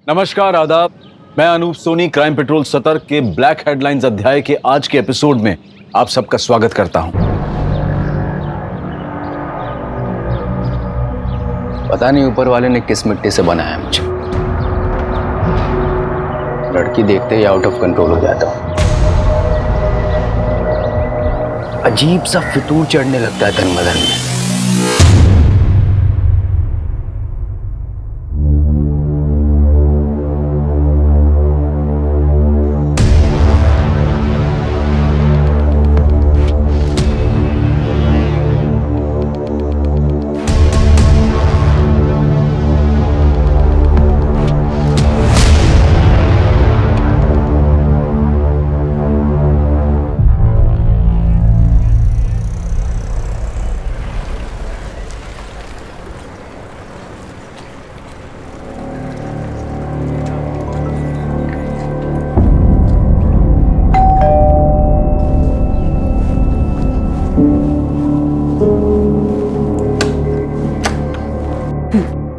नमस्कार, आदाब। मैं अनूप सोनी क्राइम पेट्रोल सतर्क के ब्लैक हेडलाइंस अध्याय के आज के एपिसोड में आप सबका स्वागत करता हूं। पता नहीं ऊपर वाले ने किस मिट्टी से बनाया मुझे। लड़की देखते ही आउट ऑफ कंट्रोल हो जाता हूं। अजीब सा फितूर चढ़ने लगता है तन बदन में।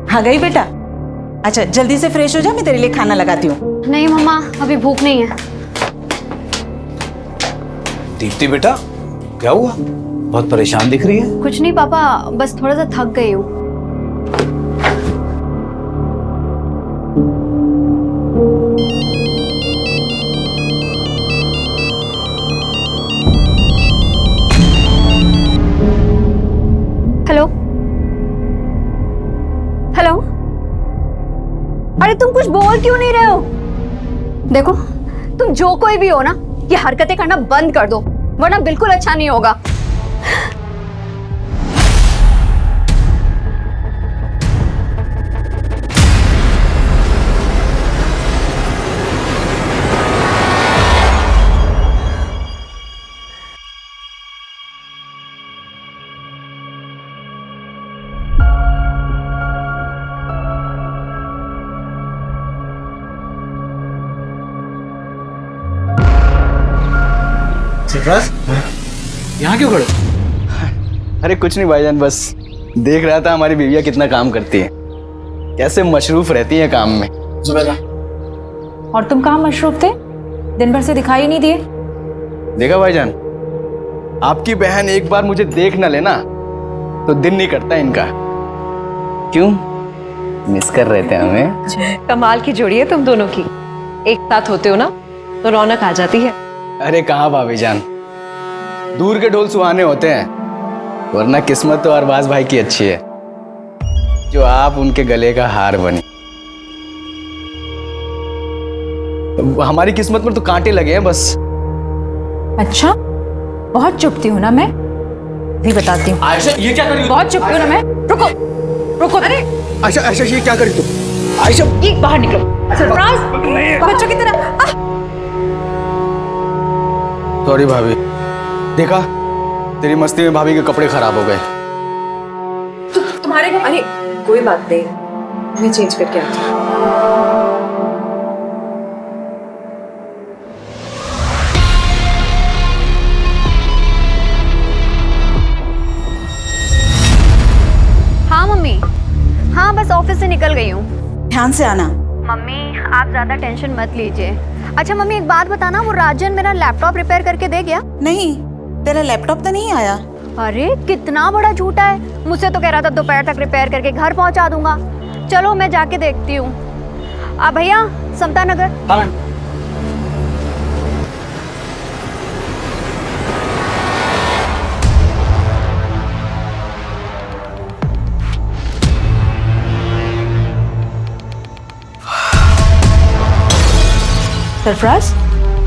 आ गई बेटा। अच्छा जल्दी से फ्रेश हो जा, मैं तेरे लिए खाना लगाती हूँ। नहीं मम्मा, अभी भूख नहीं है। दीप्ति बेटा, क्या हुआ? बहुत परेशान दिख रही है। कुछ नहीं पापा, बस थोड़ा सा थक गई हूँ। हेलो हेलो, अरे तुम कुछ बोल क्यों नहीं रहे हो? देखो, तुम जो कोई भी हो ना, ये हरकतें करना बंद कर दो, वरना बिल्कुल अच्छा नहीं होगा। सरफराज, यहाँ क्यों खड़े? अरे कुछ नहीं भाईजान, बस देख रहा था हमारी बीवियाँ कितना काम करती है, कैसे मशरूफ रहती है काम में। और तुम कहाँ मशरूफ थे? दिन भर से दिखाई नहीं दिए। देखा भाईजान, आपकी बहन एक बार मुझे देख ना लेना तो दिन नहीं कटता इनका। क्यों मिस कर रहे थे हमें? कमाल की जोड़ी है तुम दोनों की। एक साथ होते हो ना तो रौनक आ जाती है। अरे कहाँ भाभी जान, दूर के ढोल सुहाने होते हैं, वरना किस्मत तो अरबाज भाई की अच्छी है जो आप उनके गले का हार बनी। हमारी किस्मत में तो कांटे लगे हैं बस। अच्छा, बहुत चुपती हूँ ना मैं, भी बताती हूँ। आयशा ये क्या कर रही हो? बहुत चुपती हूँ ना मैं। रुको रुको। अरे आयशा ये क्या कर रही तुम? आयशा ये बाहर निकलो। सरफराज, बच्चों की तरह। सॉरी भाभी, देखा तेरी मस्ती में भाभी के कपड़े खराब हो गए। तुम्हारे अरे कोई बात नहीं, मैं चेंज करके आती हूँ। हाँ मम्मी, हाँ बस ऑफिस से निकल गई हूँ। ध्यान से आना। मम्मी आप ज्यादा टेंशन मत लीजिए। अच्छा मम्मी एक बात बताना, वो राजन मेरा लैपटॉप रिपेयर करके दे गया? नहीं, तेरा लैपटॉप तो नहीं आया। अरे कितना बड़ा झूठा है, मुझसे तो कह रहा था दोपहर तक रिपेयर करके घर पहुंचा दूंगा। चलो मैं जाके देखती हूँ। भैया समता नगर। हाँ। सरफराज,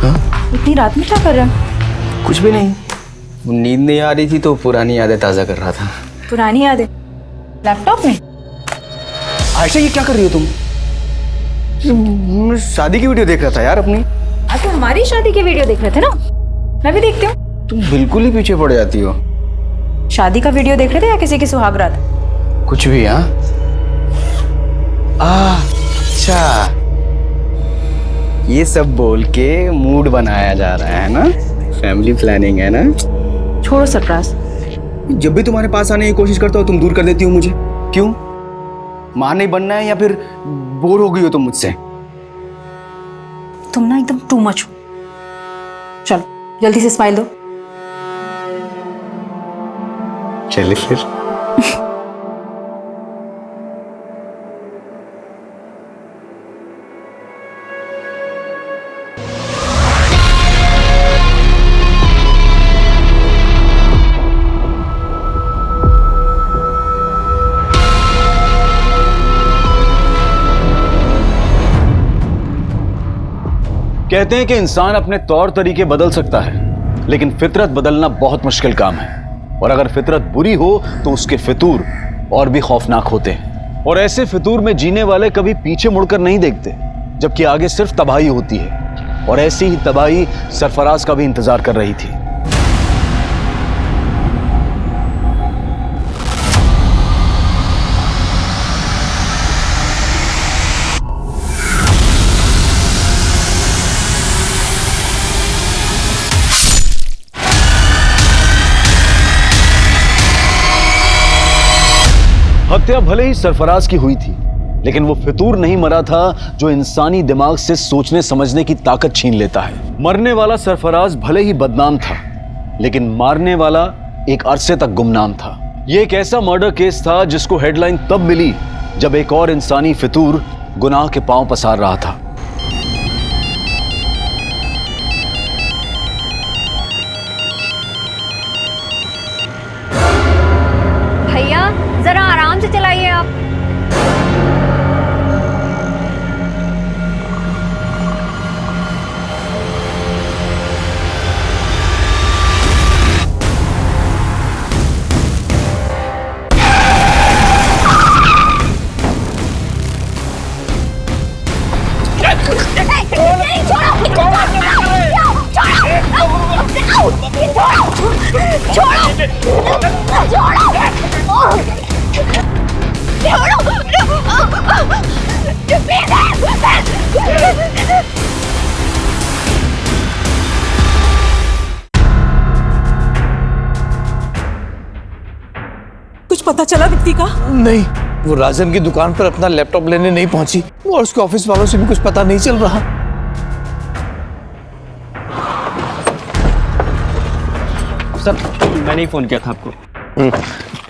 हाँ? इतनी रात में क्या कर रहा है? कुछ भी नहीं, नींद नहीं आ रही थी तो पुरानी यादें ताजा कर रहा था। पुरानी यादें लैपटॉप में? आयशा ये क्या कर रही हो तुम? मैं शादी की वीडियो देख रहा था यार अपनी। आज तो हमारी शादी की वीडियो देख रहे थे ना, मैं भी देखती हूँ। तुम बिल्कुल ही पीछे पड़ जाती हो। शादी का वीडियो देख रहे थे या किसी की सुहागरात? कुछ भी। हाँ अच्छा, ये सब बोल के मूड बनाया जा रहा है ना, फैमिली प्लानिंग है ना। छोड़ो सरफराज, जब भी तुम्हारे पास आने की कोशिश करता हूँ तुम दूर कर देती हो मुझे। क्यों? मां नहीं बनना है या फिर बोर हो गई हो तुम मुझसे? तुम ना एकदम टू मच हो। चलो जल्दी से स्माइल दो। चलिए फिर। कहते हैं कि इंसान अपने तौर तरीके बदल सकता है, लेकिन फितरत बदलना बहुत मुश्किल काम है। और अगर फितरत बुरी हो तो उसके फितूर और भी खौफनाक होते हैं। और ऐसे फितूर में जीने वाले कभी पीछे मुड़कर नहीं देखते, जबकि आगे सिर्फ तबाही होती है। और ऐसी ही तबाही सरफराज का भी इंतजार कर रही थी। हत्या भले ही सरफराज की हुई थी, लेकिन वो फितूर नहीं मरा था जो इंसानी दिमाग से सोचने समझने की ताकत छीन लेता है। मरने वाला सरफराज भले ही बदनाम था, लेकिन मारने वाला एक अरसे तक गुमनाम था। ये एक ऐसा मर्डर केस था जिसको हेडलाइन तब मिली जब एक और इंसानी फितूर गुनाह के पांव पसार रहा था। भैया जरा आराम से चलाइए आप। कुछ पता चला दीप्ति का? नहीं, वो राजन की दुकान पर अपना लैपटॉप लेने नहीं पहुंची और उसके ऑफिस वालों से भी कुछ पता नहीं चल रहा। सर मैंने ही फोन किया था आपको।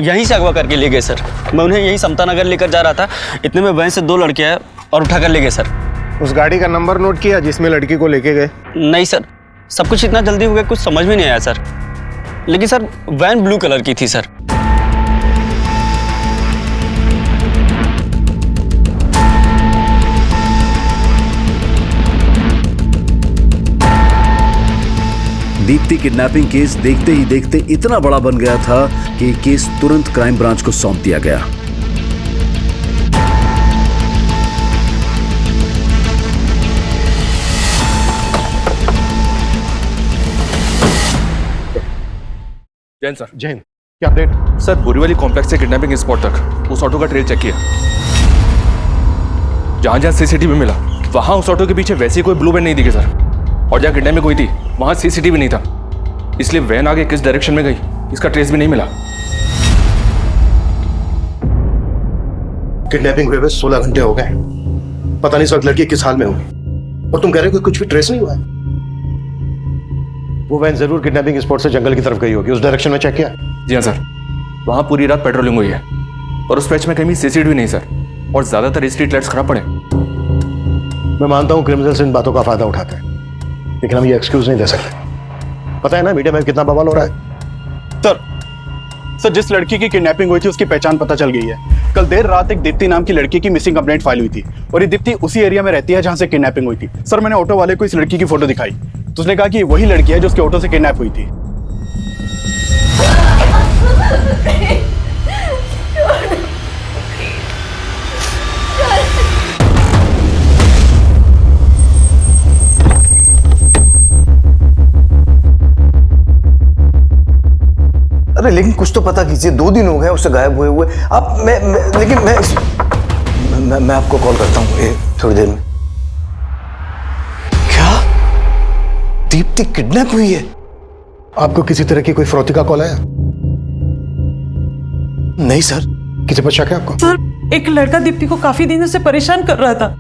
यहीं से अगवा करके ले गए सर। मैं उन्हें यहीं समता नगर लेकर जा रहा था, इतने में वहीं से 2 लड़के आए और उठा कर ले गए सर। उस गाड़ी का नंबर नोट किया जिसमें लड़की को लेके गए? नहीं सर, सब कुछ इतना जल्दी हो गया कुछ समझ में नहीं आया सर। लेकिन सर वैन ब्लू कलर की थी सर। दीप्ति किडनैपिंग केस देखते ही देखते इतना बड़ा बन गया था कि ये केस तुरंत क्राइम ब्रांच को सौंप दिया गया। जैन सर। जैन, क्या अपडेट? सर बोरीवली कॉम्प्लेक्स से किडनैपिंग स्पॉट तक उस ऑटो का ट्रेल चेक किया। जहां जहां सीसीटीवी मिला वहां उस ऑटो के पीछे वैसी कोई ब्लू वैन नहीं दिखी सर। और जहां किडनैपिंग हुई थी वहां सीसीटीवी नहीं था, इसलिए वैन आगे किस डायरेक्शन में गई इसका ट्रेस भी नहीं मिला। किडनैपिंग हुए 16 घंटे हो गए, पता नहीं सब लड़की किस हाल में होगी, और तुम कह रहे हो कि कुछ भी ट्रेस नहीं हुआ है? वो वैन जरूर किडनैपिंग स्पॉट से जंगल की तरफ गई होगी, उस डायरेक्शन में चेक किया? जी हाँ सर, वहां पूरी रात पेट्रोलिंग हुई है और उस पैच में कहीं सीसीटीवी नहीं सर, और ज्यादातर स्ट्रीट लाइट्स खराब पड़े। मैं मानता हूँ क्रिमिनल्स इन बातों का फायदा उठाते हैं, लेकिन हम ये एक्सक्यूज नहीं दे सकते। पता है ना मीडिया में कितना बवाल हो रहा है। सर जिस लड़की की किडनैपिंग हुई थी उसकी पहचान पता चल गई है। कल देर रात एक दीप्ति नाम की लड़की की मिसिंग कंप्लेंट फाइल हुई थी, और ये दीप्ति उसी एरिया में रहती है जहां से किडनैपिंग हुई थी। सर मैंने ऑटो वाले को इस लड़की की फोटो दिखाई तो उसने कहा कि वही लड़की है जो उसके ऑटो से किडनैप हुई थी। अरे लेकिन कुछ तो पता कीजिए, 2 दिन हो गए उससे गायब हुए हुए। अब मैं आपको कॉल करता हूँ थोड़ी देर में। क्या दीप्ति किडनैप हुई है? आपको किसी तरह की कोई फरौती का कॉल आया? नहीं सर। किसी पर शक है आपको? सर, एक लड़का दीप्ति को काफी दिनों से परेशान कर रहा था।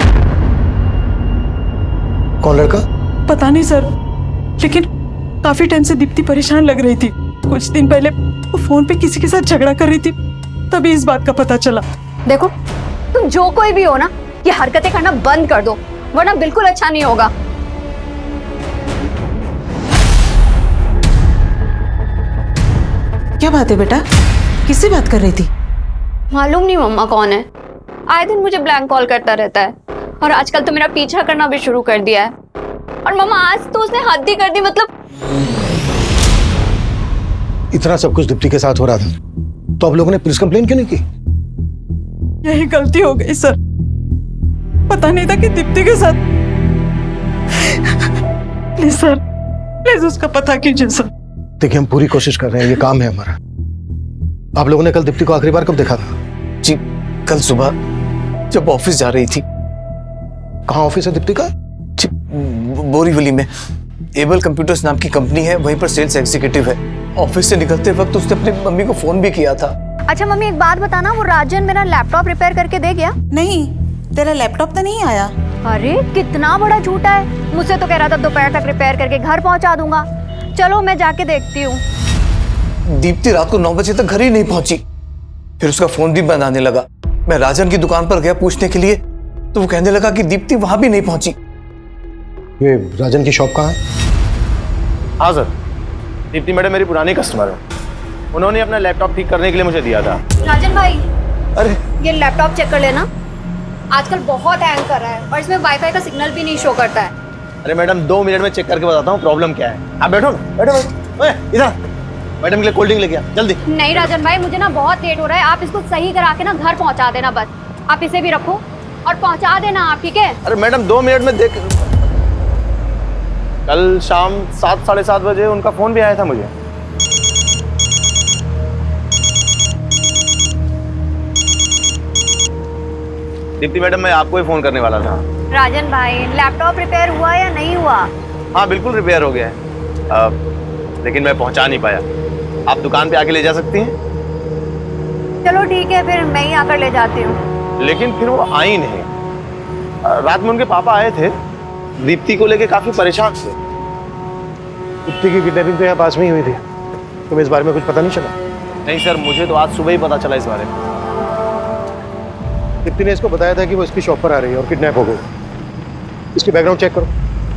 कौन लड़का? पता नहीं सर, लेकिन काफी टाइम से दीप्ति परेशान लग रही थी। कुछ दिन पहले वो फोन पे किसी के साथ झगड़ा कर रही थी, तभी इस बात का पता चला। देखो, तुम जो कोई भी हो ना, ये हरकतें करना बंद कर दो, वरना बिल्कुल अच्छा नहीं होगा। क्या बात है बेटा, किससे बात कर रही थी? मालूम नहीं मम्मा कौन है, आए दिन मुझे ब्लैंक कॉल करता रहता है और आजकल तो मेरा पीछा करना भी शुरू कर दिया है। और मम्मा आज तो उसने हद ही कर दी, मतलब इतना सब कुछ दीप्ति के साथ हो रहा था तो आप लोगों ने पुलिस कंप्लेन क्यों नहीं की? यही गलती हो गई सर, पता नहीं था कि दीप्ति के साथ। प्लीज सर, प्लीज उसका पता कीजिए सर। देखिए, हम पूरी कोशिश कर रहे हैं, ये काम है हमारा। आप लोगों ने कल दीप्ति को आखिरी बार कब देखा था? जी, कल सुबह जब ऑफिस जा रही थी। कहाँ ऑफिस है दीप्ति का? जी, बोरीवली में एबल कंप्यूटर्स नाम की कंपनी है, वहीं पर सेल्स एग्जीक्यूटिव है। ऑफिस से निकलते वक्त उसने अपनी मम्मी को फोन भी किया था। अच्छा मम्मी, एक बात बताना, वो राजन मेरा लैपटॉप रिपेयर करके दे गया? नहीं, तेरा लैपटॉप तो नहीं आया। अरे कितना बड़ा झूठा है, मुझसे तो कह रहा था दोपहर तक रिपेयर करके घर पहुंचा दूंगा। चलो मैं जाके देखती हूँ। दीप्ति रात को 9 बजे तक घर ही नहीं पहुंची, फिर उसका फोन भी बंद आने लगा। मैं राजन की दुकान पर गया पूछने के लिए, तो वो कहने लगा कि दीप्ति वहां भी नहीं पहुंची। ये राजन की शॉप कहाँ है? हाँ सर, दीप्ति मैडम मेरी पुरानी कस्टमर है, उन्होंने अपना लैपटॉप ठीक करने के लिए मुझे दिया था। राजन भाई, अरे ये लैपटॉप चेक कर लेना, आजकल बहुत हैंग कर रहा है और इसमें वाईफाई का सिग्नल भी नहीं शो करता है। अरे मैडम 2 मिनट में चेक करके बताता हूँ प्रॉब्लम क्या है। आप बैठो ना, बैठो बैठो। ओए, इधर मैडम के लिए कोल्ड ड्रिंक लेके आ जल्दी। नहीं राजन भाई, मुझे ना बहुत लेट हो रहा है, आप इसको सही करा के ना घर पहुंचा देना बस। आप इसे भी रखो और पहुंचा देना आप, ठीक है? अरे मैडम 2 मिनट में देख। कल शाम 7 साढ़े 7 बजे उनका फोन भी आया था मुझे। दीप्ति मैडम, मैं आपको ही फोन करने वाला था। राजन भाई, लैपटॉप रिपेयर हुआ या नहीं हुआ? हाँ बिल्कुल रिपेयर हो गया है, लेकिन मैं पहुंचा नहीं पाया। आप दुकान पे आके ले जा सकती हैं? चलो ठीक है, फिर मैं ही आकर ले जाती हूँ। लेकिन फिर वो आई नहीं। रात में उनके पापा आए थे, दीप्ति को लेके काफी परेशान थे। दीप्ति की किडनैपिंग तो यहाँ पास में ही हुई थी, तुम्हें इस बारे में कुछ पता नहीं चला? नहीं सर, मुझे तो आज सुबह ही पता चला इस बारे में। दीप्ति ने इसको बताया था कि वो इसकी शॉप पर आ रही है और किडनैप हो गई। इसकी बैकग्राउंड चेक करो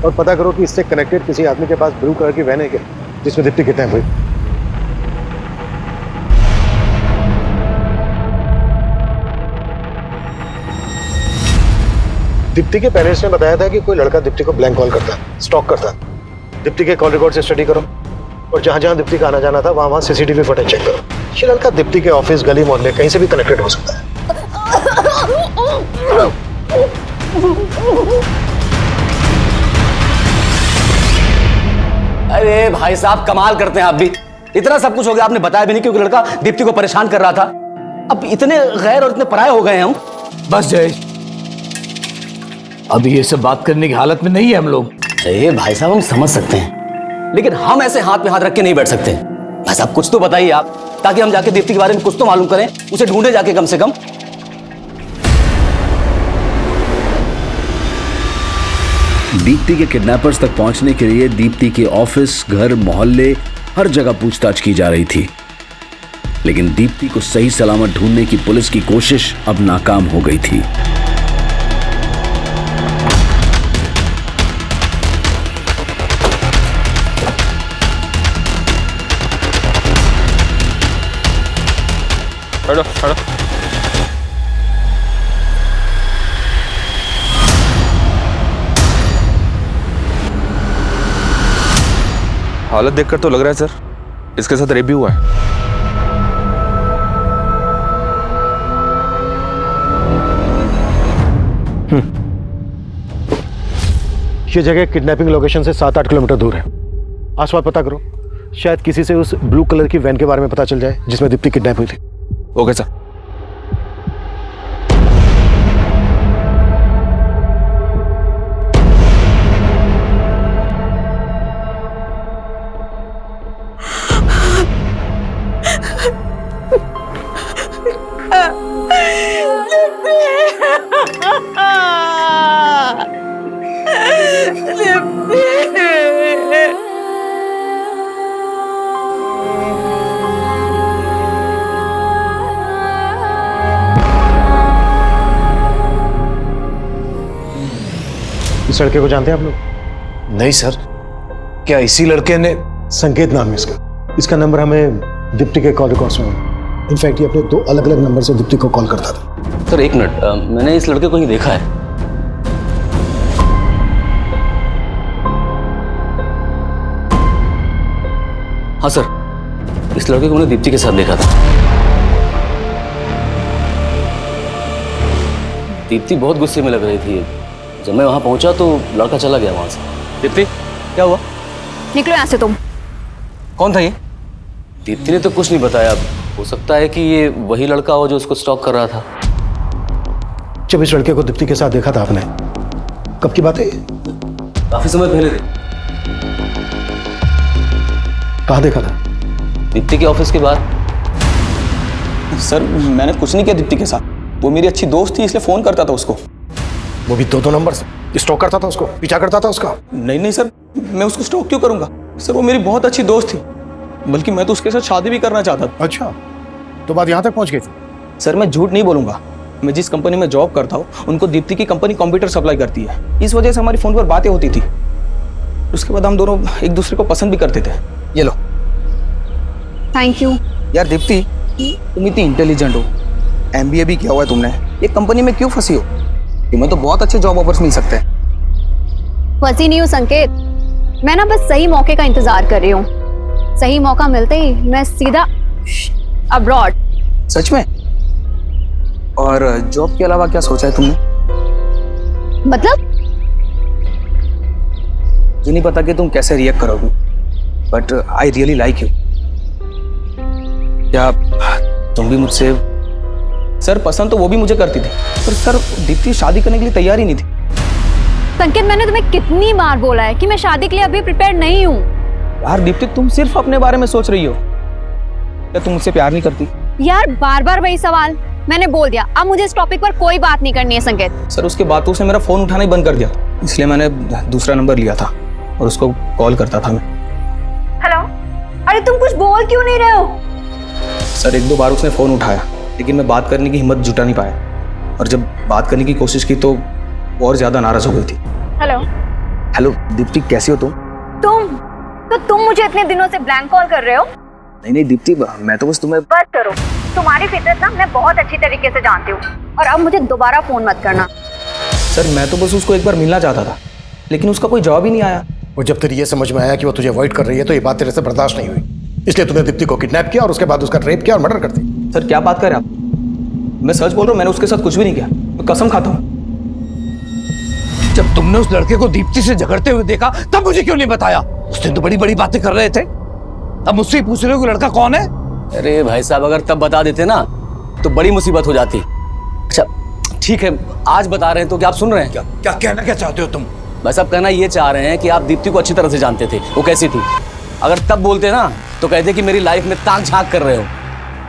और पता करो कि इससे कनेक्टेड किसी आदमी के पास ब्लू कलर की वैन है क्या, जिसमें दीप्ति किडनैप हुई। दीप्ति के पेरेंट्स ने बताया था कि कोई लड़का दीप्ति को ब्लैंक कॉल करता है, स्टॉक करता है। दीप्ति के कॉल रिकॉर्ड से स्टडी करो और जहां जहां दीप्ति का आना जाना था वहां सीसीटीवी फुटेज चेक करो। ये लड़का दीप्ति के ऑफिस, गली, मोहल्ले कहीं से भी कनेक्टेड हो सकता है। अरे भाई साहब, कमाल करते हैं आप भी। इतना सब कुछ हो गया, आपने बताया भी नहीं क्योंकि लड़का दीप्ति को परेशान कर रहा था। अब इतने गैर और इतने पराये हो गए हैं हम। बस जय, अभी ये सब बात करने की हालत में नहीं है हम लोग। अरे भाई साहब, हम समझ सकते हैं, लेकिन हम ऐसे हाथ में हाथ रख के नहीं बैठ सकते। भाई साहब कुछ तो बताइए आप, ताकि हम जाके दीप्ति के बारे में कुछ तो मालूम करें, उसे ढूंढे जाके कम से कम। दीप्ति के किडनैपर्स तक पहुंचने के लिए दीप्ति के ऑफिस, घर, मोहल्ले, हर जगह पूछताछ की जा रही थी, लेकिन दीप्ति को सही सलामत ढूंढने की पुलिस की कोशिश अब नाकाम हो गई थी। हटो हटो। हालत देखकर तो लग रहा है सर इसके साथ रेप भी हुआ है। ये जगह किडनैपिंग लोकेशन से 7-8 किलोमीटर दूर है। आसपास पता करो, शायद किसी से उस ब्लू कलर की वैन के बारे में पता चल जाए जिसमें दीप्ति किडनैप हुई थी। Okay sir. इस लड़के को जानते हैं आप लोग? नहीं सर, क्या इसी लड़के ने? संकेत नाम है इसका नंबर हमें दीप्ति के कॉल रिकॉर्ड्स में है। इनफैक्ट ये अपने 2 अलग-अलग नंबर से दीप्ति को कॉल करता था। सर एक मिनट, मैंने इस लड़के को ही देखा है। हाँ सर, इस लड़के को मैंने दीप्ति के साथ देखा था। दीप्ति बहुत गुस्से में लग रही थी। जब मैं वहां पहुंचा तो लड़का चला गया वहां से। दीप्ति, क्या हुआ? निकलो यहाँ से तुम। कौन था ये? दीप्ति ने तो कुछ नहीं बताया। हो सकता है कि ये वही लड़का हो जो उसको स्टॉक कर रहा था। जब इस लड़के को दीप्ति के साथ देखा था आपने, कब की बात है? काफी समय पहले थी। कहाँ देखा था? दीप्ति के ऑफिस के बाहर। सर मैंने कुछ नहीं किया दीप्ति के साथ, वो मेरी अच्छी दोस्त थी इसलिए फोन करता था उसको। वो भी 2 नंबर से स्टॉक करता था उसको, पीछा करता था उसका? नहीं सर, मैं उसको स्टॉक क्यों करूंगा सर, वो मेरी बहुत अच्छी दोस्त थी, बल्कि मैं तो उसके साथ शादी भी करना चाहता था। अच्छा, तो बात यहाँ तक पहुँच गई थी? सर मैं झूठ नहीं बोलूंगा, मैं जिस कंपनी में जॉब करता हूँ उनको दीप्ति की कंपनी कंप्यूटर सप्लाई करती है, इस वजह से हमारी फोन पर बातें होती थी। उसके बाद हम दोनों एक दूसरे को पसंद भी करते थे। ये लो। Thank you. यार दीप्ति, तुम इतनी इंटेलिजेंट हो, MBA भी किया हुआ है तुमने, ये कंपनी में क्यों फंसी हो? तुम्हें तो बहुत अच्छे जॉब ऑफर्स मिल सकते हैं। फंसी नहीं हूँ संकेत, मैं ना बस सही मौके का इंतजार कर रही हूँ। सही मौका मिलते ही मैं सीधा अब्रॉड। सच में? और जॉब के अलावा क्या सोचा है तुमने? मतलब? मुझे नहीं पता कि तुम कैसे रिएक्ट करोगी, but I really like you. क्या तुम भी मुझसे? सर पसंद तो वो भी मुझे करती थी, पर सर दीप्ति शादी करने के लिए तैयार ही नहीं थी। संकेत, मैंने तुम्हें कितनी बार बोला है कि मैं शादी के लिए अभी प्रिपेयर नहीं हूँ। यार दीप्ति, तुम सिर्फ अपने बारे में सोच रही हो। क्या तुम मुझसे प्यार नहीं करती? यार बार बार वही सवाल। मैंने बोल दिया, अब मुझे इस टॉपिक पर कोई बात नहीं करनी है संकेत। सर उसके बाद तो उसने मेरा फोन उठाना ही बंद कर दिया, इसलिए मैंने दूसरा नंबर लिया था और उसको कॉल करता था मैं। हेलो, अरे तुम कुछ बोल क्यों नहीं रहे हो? सर 1-2 बार उसने फोन उठाया, लेकिन मैं बात करने की हिम्मत जुटा नहीं पाया, और जब बात करने की कोशिश की तो वो और ज्यादा नाराज हो गई थी। हेलो दीप्ति, कैसी हो तुम? तुम मुझे इतने दिनों से ब्लैंक कॉल कर रहे हो? नहीं दीप्ति, मैं तो बस तुम्हें। बस करो, तुम्हारी फितरत ना मैं बहुत अच्छी तरीके से जानती हूँ, और अब मुझे दोबारा फोन मत करना। सर मैं तो बस उसको एक बार मिलना चाहता था, लेकिन उसका कोई जवाब ही नहीं आया। और जब तेरी ये समझ में आया कि वो तुझे अवॉइड कर रही है तो ये बात तेरे से बर्दाश्त नहीं हुई, इसलिए तूने दीप्ति को किडनैप किया और उसके बाद उसका रेप किया और मर्डर कर दी। सर क्या बात कर रहे हैं आप? मैं सच बोल रहा हूँ, मैंने उसके साथ कुछ भी नहीं किया, मैं कसम खाता हूँ। जब तुमने उस लड़के को दीप्ति से झगड़ते हुए देखा तब मुझे क्यों नहीं बताया? उस दिन तो बड़ी बड़ी बातें कर रहे थे, अब मुझसे ही पूछ रहे हो कि लड़का कौन है? अरे भाई साहब, अगर तब बता देते ना तो बड़ी मुसीबत हो जाती। अच्छा ठीक है, आज बता रहे हैं तो क्या आप सुन रहे हैं? क्या कहना क्या चाहते हो तुम? भाई साहब कहना ये चाह रहे हैं कि आप दीप्ति को अच्छी तरह से जानते थे, वो कैसी थी। अगर तब बोलते ना तो कहते कि मेरी लाइफ में ताक झांक कर रहे हो।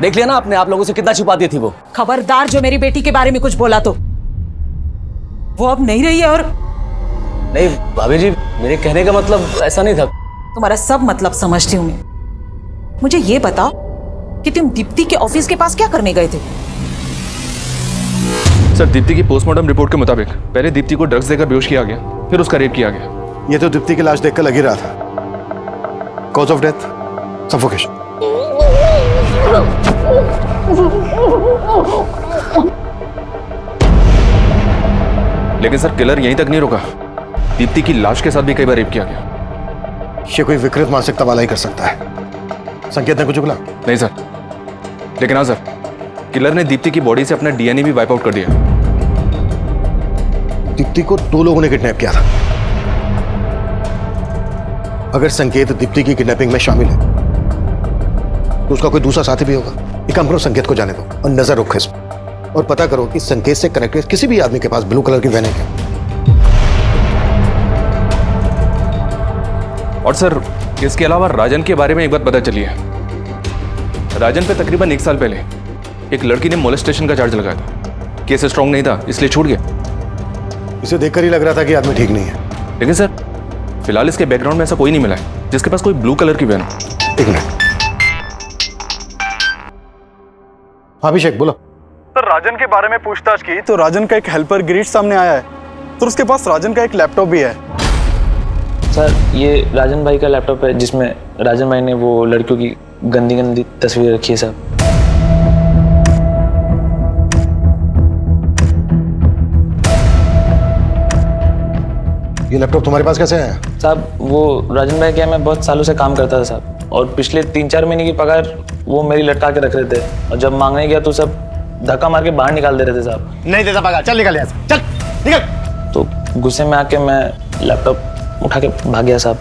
देख लिया ना आपने, आप लोगों से कितना छुपाती थी वो। खबरदार जो मेरी बेटी के बारे में कुछ बोला तो। वो अब नहीं रही है। और नहीं भाभी जी, मेरे कहने का मतलब ऐसा नहीं था। तुम्हारा सब मतलब समझती हूँ मैं। मुझे ये बताओ कि तुम दीप्ति के ऑफिस के पास क्या करने गए थे? सर दीप्ति की पोस्टमार्टम रिपोर्ट के मुताबिक पहले दीप्ति को ड्रग्स देकर बेहोश किया गया, फिर उसका रेप किया गया। ये तो दीप्ति की लाश देखकर लग ही रहा था। Cause of death suffocation. लेकिन सर किलर यहीं तक नहीं रुका, दीप्ति की लाश के साथ भी कई बार रेप किया गया। ये कोई विकृत मानसिकता वाला ही कर सकता है। संकेत ने कुछ बोला? नहीं सर, लेकिन हाँ सर, किलर ने दीप्ति की बॉडी से अपना DNA भी वाइप आउट कर दिया। दीप्ति को 2 लोगों ने किडनैप किया था। अगर संकेत दीप्ति की किडनैपिंग में शामिल है तो उसका कोई दूसरा साथी भी होगा। एक काम करो, संकेत को जाने दो और नजर रखो इस पर, और पता करो कि संकेत से कनेक्टेड किसी भी आदमी के पास ब्लू कलर की वैन है क्या। और सर इसके अलावा राजन के बारे में एक बात पता चली है। राजन पे तकरीबन 1 साल पहले एक लड़की ने मोलेस्टेशन का चार्ज लगाया था। केस स्ट्रॉन्ग नहीं था इसलिए छूट गया। इसे देखकर ही लग रहा था कि आदमी ठीक नहीं है। लेकिन सर फिलहाल इसके बैकग्राउंड में ऐसा कोई नहीं मिला है जिसके पास कोई ब्लू कलर की वैन हो। 1 मिनट। हाँ अभिषेक बोलो। सर राजन के बारे में पूछताछ की तो राजन का एक हेल्पर गिरीश सामने आया है। तो उसके पास राजन का एक लैपटॉप भी है। सर ये राजन भाई का लैपटॉप है जिसमें राजन भाई ने वो लड़कियों की गंदी गंदी तस्वीर रखी है सर। ये लैपटॉप तुम्हारे पास कैसे आया? साहब वो राजन भाई क्या मैं बहुत सालों से काम करता था साहब, और पिछले 3-4 महीने की पगार वो मेरी लटका के रख रहे थे, और जब मांगने गया तो सब धक्का मार के बाहर निकाल दे रहे थे साहब। नहीं देता पगार, चल निकल यहाँ से, चल निकल। तो गुस्से में आके मैं लैपटॉप उठा के भाग गया साहब।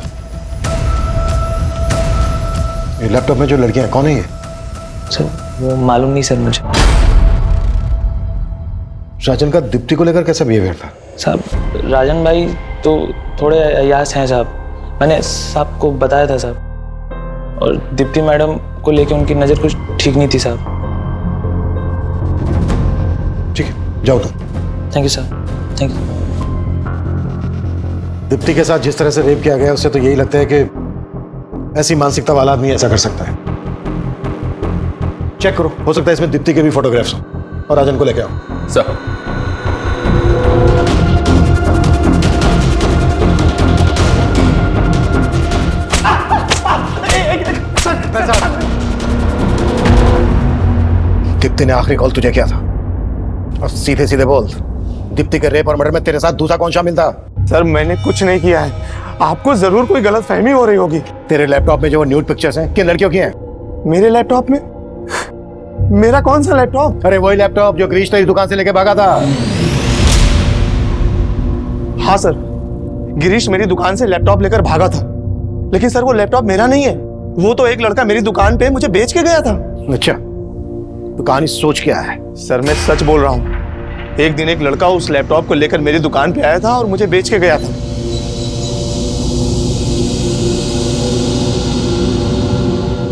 ये लैपटॉप में जो लड़कियां हैं, कौन है ये? सर वो मालूम नहीं सर मुझे। राजन का दीप्ति को लेकर कैसा बिहेवियर था? साहब राजन भाई तो थोड़े अयास हैं साहब, मैंने साहब को बताया था साहब, और दीप्ति मैडम को लेके उनकी नज़र कुछ ठीक नहीं थी साहब। ठीक है, जाओ तुम। Thank you sir, thank you. Deepti के साथ जिस तरह से रेप किया गया उससे तो यही लगता है कि ऐसी मानसिकता वाला आदमी ऐसा कर सकता है। चेक करो, हो सकता है इसमें दीप्ति के भी फोटोग्राफ्स हो, और राजन को लेके आओ। सर दीप्ति ने आखिरी कॉल तुझे किया था, और सीधे सीधे बोल, दीप्ति के रेप और मर्डर में तेरे साथ दूसरा कौन शामिल था? सर मैंने कुछ नहीं किया है, आपको जरूर कोई गलतफहमी हो रही होगी। तेरे लैपटॉप में जो न्यूड पिक्चर्स हैं, किन लड़कियों की हैं? मेरे लैपटॉप में? मेरा कौन सा लैपटॉप? अरे वही लैपटॉप जो गिरीश तेरी दुकान से लेके भागा था। हाँ सर, गिरीश मेरी दुकान से लैपटॉप लेकर भागा था, लेकिन सर वो लैपटॉप मेरा नहीं है, वो तो एक लड़का मेरी दुकान पे मुझे बेच के गया था। अच्छा, तो कहानी सोच क्या है? सर मैं सच बोल रहा हूँ, एक दिन एक लड़का उस लैपटॉप को लेकर मेरी दुकान पे आया था और मुझे बेच के गया था।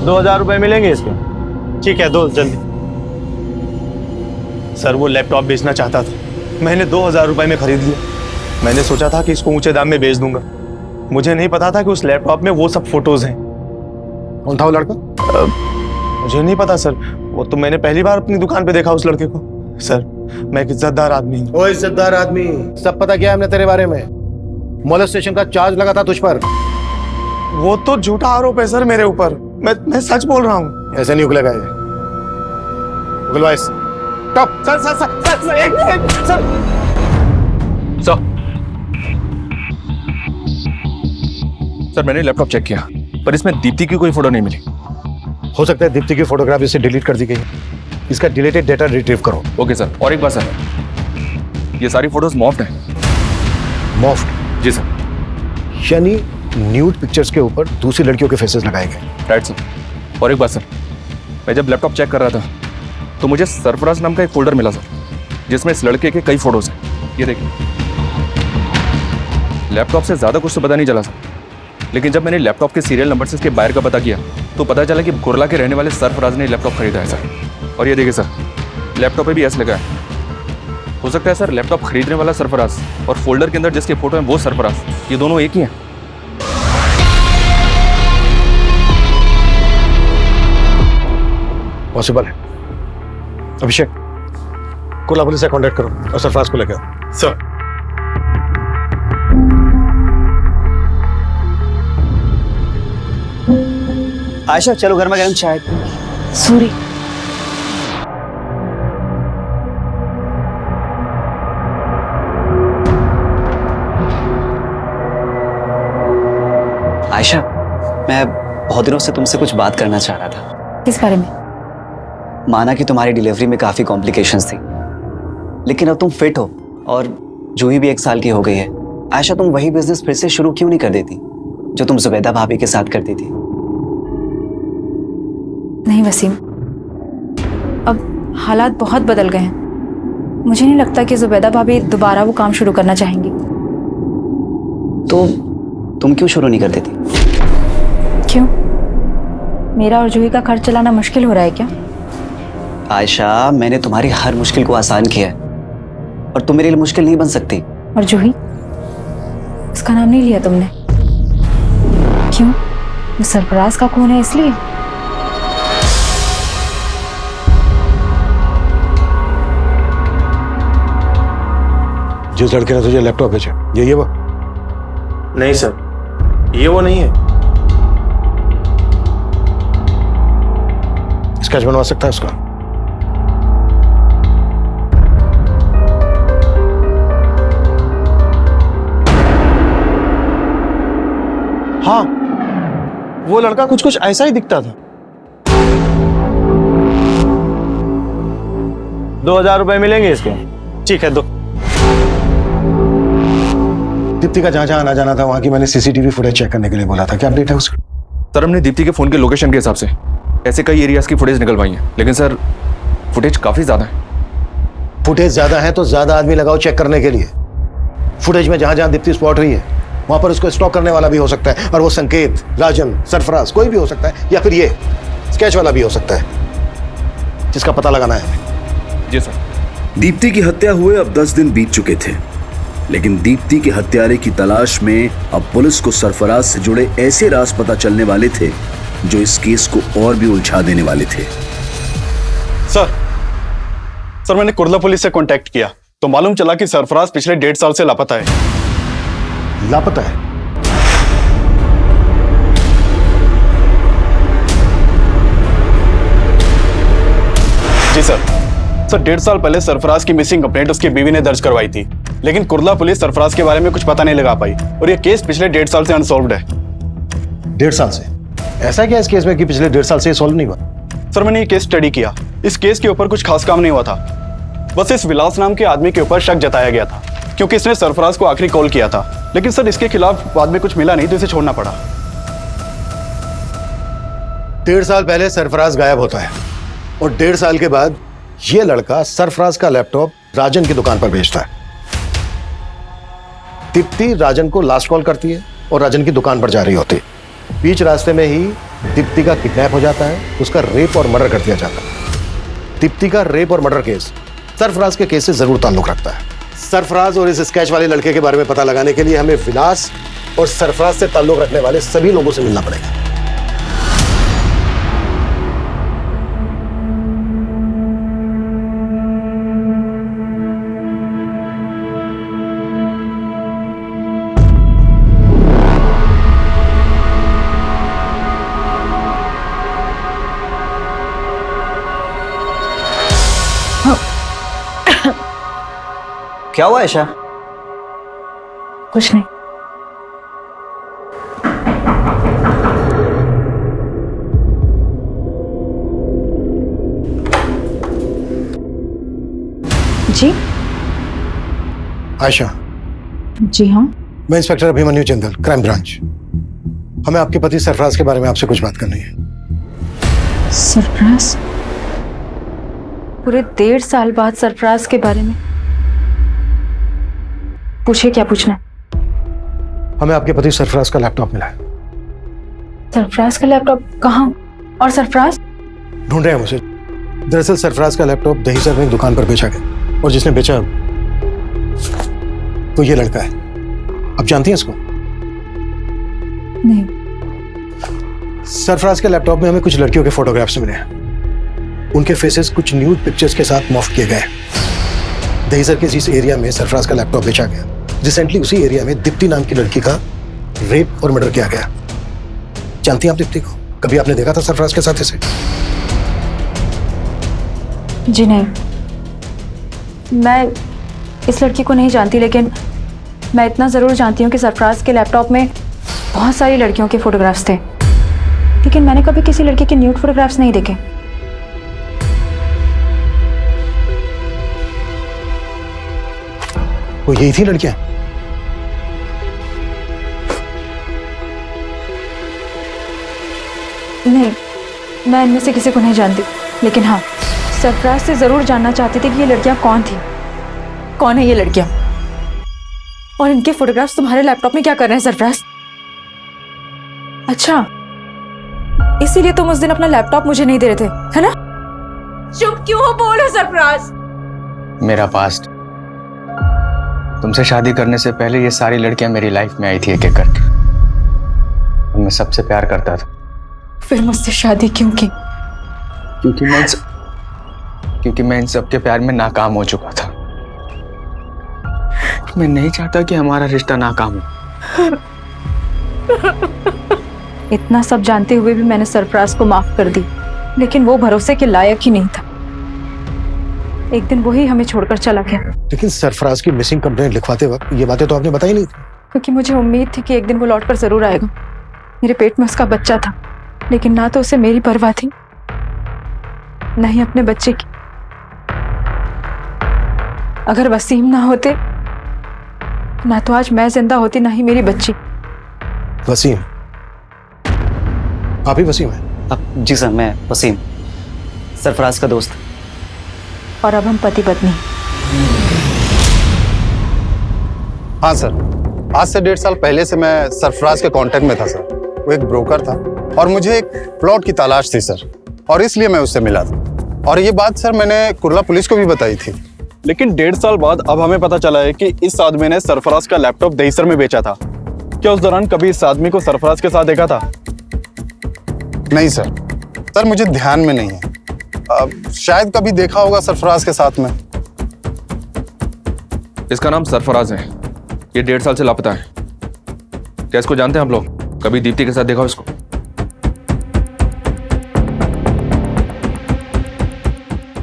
₹2000 मिलेंगे इसके? ठीक है, दो जल्दी। सर वो लैपटॉप बेचना चाहता था, मैंने 2000 रुपए में खरीद लिया। मैंने सोचा था कि इसको ऊंचे दाम में बेच दूंगा, मुझे नहीं पता था कि उस लैपटॉप में वो सब फोटोज हैं। कौन था वो लड़का? मुझे नहीं पता सर, वो तो मैंने पहली बार अपनी दुकान पे देखा उस लड़के को। सर मैं एक इज्जतदार आदमी हूँ। ओ इज्जतदार आदमी, सब पता क्या है हमने तेरे बारे में? मोलेस्टेशन का चार्ज लगा था तुझ पर। वो तो झूठा आरोप है सर मेरे ऊपर, मैं सच बोल रहा हूँ। ऐसे नहीं उगलेगा ये। उगलवा इस। Stop. Sir sir sir sir sir एक मिनट सर। सर मैंने लैपटॉप चेक किया, पर इसमें दीप्ति की कोई फोटो नहीं मिली। हो सकता है दीप्ति की फोटोग्राफ इससे डिलीट कर दी गई, इसका डिलीटेड डेटा रिट्रीव करो। ओके सर, और एक बात सर, ये सारी फोटोज मॉफ्ड हैं। मॉफ्ड? जी सर। यानी न्यूड पिक्चर्स के ऊपर दूसरी लड़कियों के फेसेस लगाए गए। Right sir. और एक बात सर, मैं जब लैपटॉप चेक कर रहा था तो मुझे सरफराज नाम का एक फोल्डर मिला सर, जिसमें इस लड़के के कई फोटोज हैं। ये देखिए, लैपटॉप से ज़्यादा कुछ तो पता नहीं चला सर, लेकिन जब मैंने लैपटॉप के सीरियल नंबर से इसके बायर का पता किया तो पता चला कि कुरला के रहने वाले सरफराज ने लैपटॉप खरीदा है सर। और ये देखिए सर, लैपटॉप पे भी एस लगा है। हो सकता है सर लैपटॉप खरीदने वाला सरफराज और फोल्डर के अंदर जिसके फोटो हैं वो सरफराज, ये दोनों एक ही हैं। पॉसिबल है। अभिषेक, कुर्ला पुलिस से कांटेक्ट करो और सरफराज को लेकर आओ। सर आयशा चलो घर में गरम चाय। सॉरी। आयशा, मैं बहुत दिनों से तुमसे कुछ बात करना चाह रहा था। किस बारे में? माना कि तुम्हारी डिलीवरी में काफ़ी कॉम्प्लिकेशंस थी, लेकिन अब तुम फिट हो और जूही भी 1 साल की हो गई है। आयशा, तुम वही बिजनेस फिर से शुरू क्यों नहीं कर देती जो तुम जुबैदा भाभी के साथ करती थी? नहीं वसीम, अब हालात बहुत बदल गए हैं। मुझे नहीं लगता कि जुबैदा भाभी दोबारा वो काम शुरू करना चाहेंगी। तो तुम क्यों शुरू नहीं कर देती? क्यों? मेरा और जूही का खर्च चलाना मुश्किल हो रहा है क्या? आयशा, मैंने तुम्हारी हर मुश्किल को आसान किया है और तुम मेरे लिए मुश्किल नहीं बन सकती। और जूही, उसका नाम नहीं लिया तुमने? क्यों? वो सरफराज का खून है इसलिए? जिस लड़के ने तुझे लैपटॉप भेजा ये वो? नहीं सर, ये वो नहीं है। स्केच बनवा सकता है उसका? हाँ, वो लड़का कुछ कुछ ऐसा ही दिखता था। 2000 रुपए मिलेंगे इसके। ठीक है, दो। दीप्ति का जहां जहां आना जाना था वहां की मैंने सीसीटीवी फुटेज चेक करने के लिए बोला था। क्या अपडेट है उसका? सर हमने दीप्ति के फोन के लोकेशन के हिसाब से ऐसे कई एरियाज की फुटेज निकलवाई है, लेकिन सर फुटेज काफी ज्यादा है। फुटेज ज्यादा है तो ज्यादा आदमी लगाओ चेक करने के लिए। फुटेज में जहां जहां दीप्ति स्पॉट हुई है वहां पर उसको स्टॉक करने वाला भी हो सकता है, और वो संकेत, राजन, सरफराज कोई भी हो सकता है, या फिर ये स्केच वाला भी हो सकता है, जिसका पता लगाना है। जी सर। दीप्ति की हत्या हुए अब 10 दिन बीत चुके थे, लेकिन दीप्ति के हत्यारे की तलाश में अब पुलिस को सरफराज से जुड़े ऐसे राज पता चलने वाले थे जो इस केस को और भी उलझा देने वाले थे। सर मैंने कुर्ला पुलिस से कांटेक्ट किया तो मालूम चला कि सरफराज पिछले 1.5 साल से लापता है। लापता है? जी सर 1.5 साल पहले सरफराज की मिसिंग कंप्लेंट उसकी बीवी ने दर्ज करवाई थी, लेकिन कुर्ला पुलिस सरफराज के बारे में कुछ पता नहीं लगा पाई और यह केस पिछले 1.5 साल से अनसॉल्व्ड है। 1.5 साल से? ऐसा क्या इस केस में कि पिछले 1.5 साल से सॉल्व नहीं हुआ? सर मैंने ये केस स्टडी किया, इस केस के ऊपर कुछ खास काम नहीं हुआ था, बस इस विलास नाम के आदमी के ऊपर शक जताया गया था क्योंकि इसने सरफराज को आखिरी कॉल किया था, लेकिन सर इसके खिलाफ बाद में कुछ मिला नहीं तो इसे छोड़ना पड़ा। 1.5 साल पहले सरफराज गायब होता है और 1.5 साल के बाद यह लड़का सरफराज का लैपटॉप राजन की दुकान पर भेजता है। दीप्ति राजन को लास्ट कॉल करती है और राजन की दुकान पर जा रही होती है। बीच रास्ते में ही दीप्ति का किडनैप हो जाता है, उसका रेप और मर्डर कर दिया जाता है। दीप्ति का रेप और मर्डर केस सरफराज के केस से जरूर ताल्लुक रखता है। सरफराज और इस स्केच वाले लड़के के बारे में पता लगाने के लिए हमें विलास और सरफराज से ताल्लुक रखने वाले सभी लोगों से मिलना पड़ेगा। क्या हुआ ऐशा? कुछ नहीं। जी आयशा। जी हाँ। मैं inspector Abhimanyu Jindal, crime branch. हमें आपके पति सरफराज के बारे में आपसे कुछ बात करनी है। सरफराज? पूरे 1.5 साल बाद सरफराज के बारे में? पूछिए, क्या पूछना है? हमें आपके पति सरफराज का लैपटॉप मिला है। सरफराज का लैपटॉप कहाँ? और सरफराज? ढूंढ रहे हैं मुझे। दरअसल सरफराज का लैपटॉप दहीसर में दुकान पर बेचा गया और जिसने बेचा तो ये लड़का है। आप जानती हैं इसको? नहीं। सरफराज के लैपटॉप में हमें कुछ लड़कियों के फोटोग्राफ्स मिले हैं। उनके फेसेस कुछ न्यूड पिक्चर्स के साथ मॉर्फ किए गए। दहीसर के जिस एरिया में सरफराज का लैपटॉप बेचा गया, रिसेंटली उसी एरिया में दीप्ति नाम की लड़की का रेप और मर्डर किया गया। जानती हैं आप दीप्ति को? कभी आपने देखा था सरफराज के साथ इसे? जी नहीं, मैं इस लड़की को नहीं जानती, लेकिन मैं इतना ज़रूर जानती हूँ कि सरफराज के लैपटॉप में बहुत सारी लड़कियों के फोटोग्राफ्स थे, लेकिन मैंने कभी किसी लड़के के न्यूड फोटोग्राफ्स नहीं देखे। वो यही थी लड़कियां? नहीं, मैं इनमें से किसी को नहीं जानती, लेकिन हाँ, सरफराज से ज़रूर जानना चाहती थी कि ये लड़कियां कौन थी। कौन है ये लड़कियां? और इनके फोटोग्राफ्स तुम्हारे लैपटॉप में क्या कर रहे हैं सरफराज? अच्छा, इसीलिए तुम उस दिन अपना लैपटॉप मुझे नहीं दे रहे थे, है ना? चुप क्यों हो? बोलो सरफराज। मेरा पास्ट, तुमसे शादी करने से पहले ये सारी लड़कियां मेरी लाइफ में आई थी एक एक करके, और मैं सबसे प्यार करता था। फिर मुझसे शादी क्यों की? क्योंकि मैं इन सबके प्यार में नाकाम हो चुका था। मैं नहीं चाहता कि हमारा रिश्ता नाकाम हो। इतना सब जानते हुए भी मैंने सरफराज को माफ कर दी, लेकिन वो भरोसे के लायक ही नहीं था। एक दिन वही हमें छोड़कर चला गया। लेकिन सरफराज की मिसिंग कंप्लेंट लिखवाते वक्त ये बातें तो आपने बताई नहीं थी। क्योंकि मुझे उम्मीद थी कि एक दिन वो लौटकर जरूर आएगा। मेरे पेट में उसका बच्चा था, लेकिन ना तो उसे मेरी परवाह थी, न ही अपने बच्चे की। अगर वसीम ना होते, ना तो आज मैं जिंदा होती, ना ही मेरी बच्ची। वसीम? आप ही वसीम हैं? जी सर, मैं वसीम, सरफराज का दोस्त। और अब हम पति पत्नी। हाँ सर, आज से 1.5 साल पहले से मैं सरफराज के कांटेक्ट में था सर। वो एक ब्रोकर था और मुझे एक प्लॉट की तलाश थी सर, और इसलिए मैं उससे मिला था। और ये बात सर मैंने कुर्ला पुलिस को भी बताई थी। लेकिन 1.5 साल बाद अब हमें पता चला है कि इस आदमी ने सरफराज का लैपटॉप दहीसर में बेचा था। क्या उस दौरान कभी इस आदमी को सरफराज के साथ देखा था? नहीं सर, सर मुझे ध्यान में नहीं है। शायद कभी देखा होगा सरफराज के साथ में। इसका नाम सरफराज है, ये 1.5 साल से लापता है। क्या इसको जानते हैं आप लोग? कभी दीप्ति के साथ देखा हो इसको?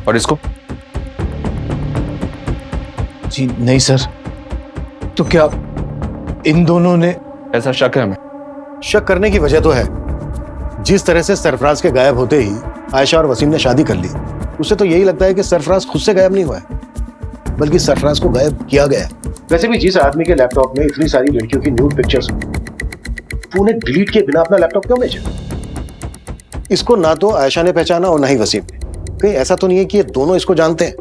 और इसको? जी नहीं सर। तो क्या इन दोनों ने? ऐसा शक है हमें। शक करने की वजह तो है। जिस तरह से सरफराज के गायब होते ही आयशा और वसीम ने शादी कर ली, उससे तो यही लगता है कि सरफराज खुद से गायब नहीं हुआ है, बल्कि सरफराज को गायब किया गया। वैसे भी जिस आदमी के लैपटॉप में इतनी सारी लड़कियों की न्यूड पिक्चर्स, वो उन्हें डिलीट किए बिना अपना लैपटॉप क्यों बेचा? इसको ना तो आयशा ने पहचाना और ना ही वसीम ने। कहीं ऐसा तो नहीं है कि ये दोनों इसको जानते हैं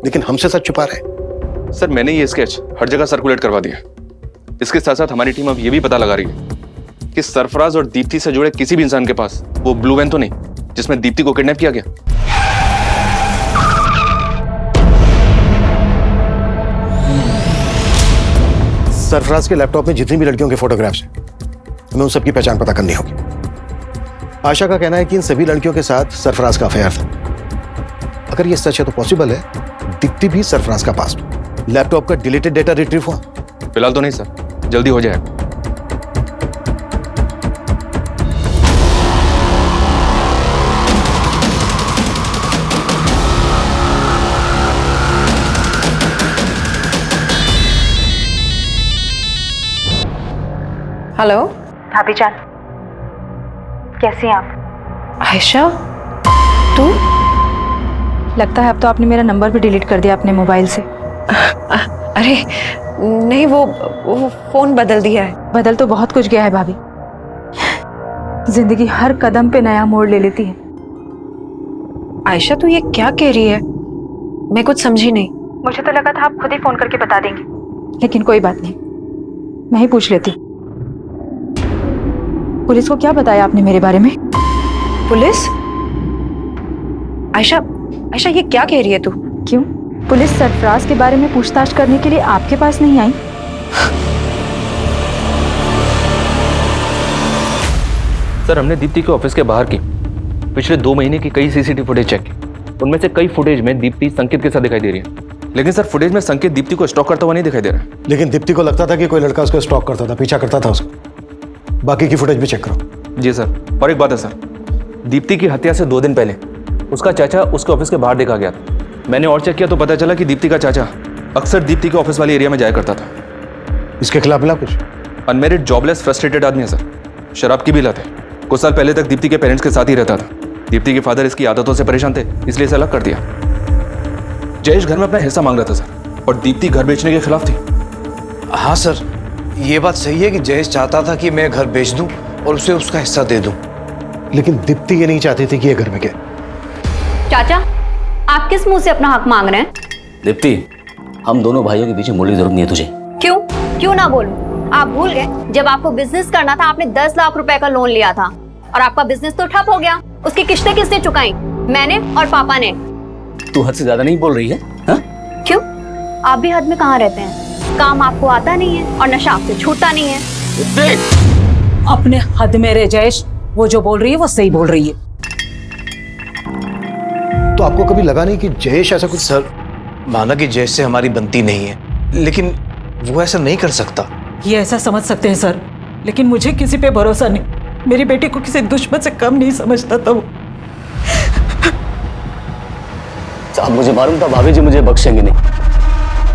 लेकिन हमसे सच छुपा रहे हैं? सर मैंने ये स्केच हर जगह सर्कुलेट करवा दिया। इसके साथ साथ हमारी टीम अब ये भी पता लगा रही है कि सरफराज और दीप्ति से जुड़े किसी भी इंसान के पास वो ब्लू वैन तो नहीं जिसमें दीप्ति को किडनैप किया गया। सरफराज के लैपटॉप में जितनी भी लड़कियों के फोटोग्राफ्स हैं, हमें उन सबकी पहचान पता करनी होगी। आशा का कहना है कि इन सभी लड़कियों के साथ सरफराज का अफेयर था। अगर ये सच है तो पॉसिबल है दीप्ति भी सरफराज का पास्ट। लैपटॉप का डिलीटेड डेटा रिट्रीव हुआ? फिलहाल तो नहीं सर, जल्दी हो जाएगा। हेलो भाभी जान, कैसी हैं आप? आयशा, तू? लगता है अब तो आपने मेरा नंबर भी डिलीट कर दिया अपने मोबाइल से। अरे नहीं, वो फोन बदल दिया है। बदल तो बहुत कुछ गया है भाभी। जिंदगी हर कदम पे नया मोड़ ले लेती है। आयशा तू ये क्या कह रही है? मैं कुछ समझी नहीं। मुझे तो लगा था आप खुद ही फोन करके बता देंगे, लेकिन कोई बात नहीं, मैं ही पूछ लेती। पुलिस को क्या बताया आपने मेरे बारे में? पुलिस? आयशा ये क्या कह रही है तू? क्यों? पुलिस सरफराज के बारे में पूछताछ करने के लिए आपके पास नहीं आई? सर हमने दीप्ति के ऑफिस के बाहर की पिछले 2 महीने की कई सीसीटीवी फुटेज चेक की। उनमें से कई फुटेज में दीप्ति संकेत के साथ दिखाई दे रही है, लेकिन सर फुटेज में संकेत दीप्ति को स्टॉक करता हुआ नहीं दिखाई दे रहा। लेकिन दीप्ति को लगता था कि कोई लड़का उसको स्टॉक करता था, पीछा करता था उसको। बाकी की फुटेज भी चेक करो। जी सर। और एक बात है सर, दीप्ति की हत्या से 2 दिन पहले उसका चाचा उसके ऑफिस के बाहर देखा गया था। मैंने और चेक किया तो पता चला कि दीप्ति का चाचा अक्सर दीप्ति के ऑफिस वाले एरिया में जाया करता था। इसके खिलाफ मिला कुछ? अनमेरिड, जॉबलेस, फ्रस्ट्रेटेड आदमी है सर। शराब की भी लत है। कुछ साल पहले तक दीप्ति के पेरेंट्स के साथ ही रहता था। दीप्ति के फादर इसकी आदतों से परेशान थे, इसलिए इसे अलग कर दिया। जयेश घर में अपना हिस्सा मांग रहा था सर, और दीप्ति घर बेचने के खिलाफ थी। हाँ सर, ये बात सही है कि जयेश चाहता था कि मैं घर बेच दूं और उसे उसका हिस्सा दे दूं। लेकिन दीप्ति ये नहीं चाहती थी कि ये घर में के। चाचा, आप किस मुंह से अपना हक मांग रहे हैं? दीप्ति, हम दोनों भाइयों के पीछे बोलने की जरूरत नहीं है तुझे। क्यों ना बोलूं? आप भूल गए जब आपको बिजनेस करना था आपने 10 लाख रुपए का लोन लिया था और आपका बिजनेस तो ठप हो गया। उसकी किस्तें किसने चुकाई? मैंने और पापा ने। तू हद से ज्यादा नहीं बोल रही है? हा? क्यों? आप भी हद में कहाँ रहते हैं? काम आपको आता नहीं है और नशा आपसे छूटता नहीं है। अपने हद में रह जयेश, वो जो बोल रही है वो सही बोल रही है। तो आपको कभी लगा नहीं कि जयेश ऐसा कुछ? सर, माना कि जयेश से हमारी बनती नहीं है, लेकिन वो ऐसा नहीं कर सकता। ये ऐसा समझ सकते हैं सर, लेकिन मुझे किसी पे भरोसा नहीं। मेरी बेटी को किसी दुश्मन से कम नहीं समझता था वो। साहब मुझे मालूम था भाभी जी मुझे बख्शेंगे नहीं,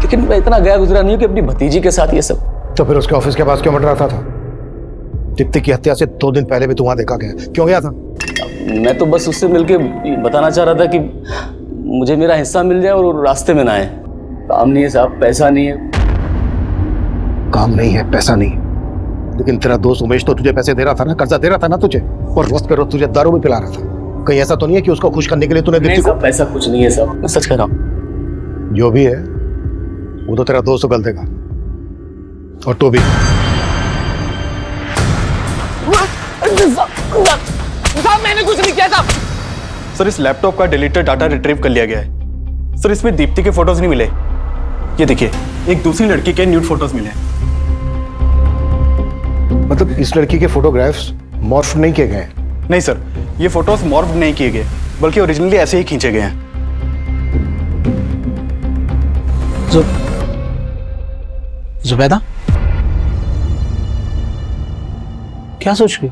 लेकिन मैं इतना गया गुजरा नहीं हूं कि अपनी भतीजी के साथ ये सब। तो फिर उसके ऑफिस के पास क्यों मंडराता था? दीप्ति की हत्या से 2 दिन पहले भी तू वहां देखा गया, क्यों गया था? मैं तो बस उससे मिलके बताना चाह रहा था कि मुझे मेरा हिस्सा मिल जाए और रास्ते में ना आए। काम नहीं है साहब, पैसा नहीं है। काम नहीं है, पैसा नहीं, लेकिन तेरा दोस्त उमेश तो तुझे पैसे दे रहा था ना, कर्जा दे रहा था ना तुझे, और रोज पे रोज तुझे दारू भी पिला रहा था। कहीं ऐसा तो नहीं है कि उसको खुश करने के लिए तूने नहीं दीप्ति साहब, पैसा कुछ नहीं है साहब, मैं सच कह रहा हूँ। जो भी है वो तो तेरा दोस्त उगल देगा, और तू भी। मैंने कुछ नहीं किया था सर। इस लैपटॉप का डिलीटेड डाटा रिट्रीव कर लिया गया है सर। इसमें दीप्ति के फोटोज नहीं मिले। ये देखिए, एक दूसरी लड़की के न्यूड फोटोज मिले हैं। मतलब इस लड़की के फोटोग्राफ्स मॉर्फ नहीं किए गए? नहीं सर, ये फोटोज मॉर्फ नहीं किए गए, बल्कि ओरिजिनली ऐसे ही खींचे गए हैं। जुबैदा क्या सोच रही?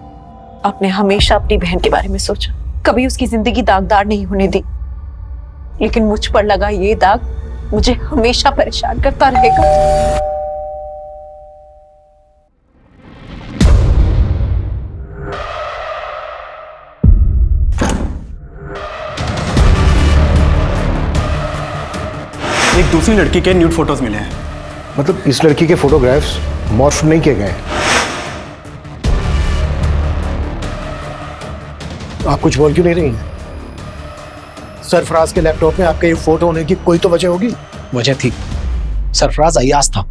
आपने हमेशा अपनी बहन के बारे में सोचा, कभी उसकी जिंदगी दागदार नहीं होने दी, लेकिन मुझ पर लगा ये दाग मुझे हमेशा परेशान करता रहेगा। एक दूसरी लड़की के न्यूड फोटोज मिले हैं। मतलब इस लड़की के फोटोग्राफ्स मॉर्फ नहीं किए गए? आप कुछ बोल क्यों नहीं रही हैं? सरफराज के लैपटॉप में आपके ये फोटो होने की कोई तो वजह होगी। वजह थी, सरफराज अय्याज था,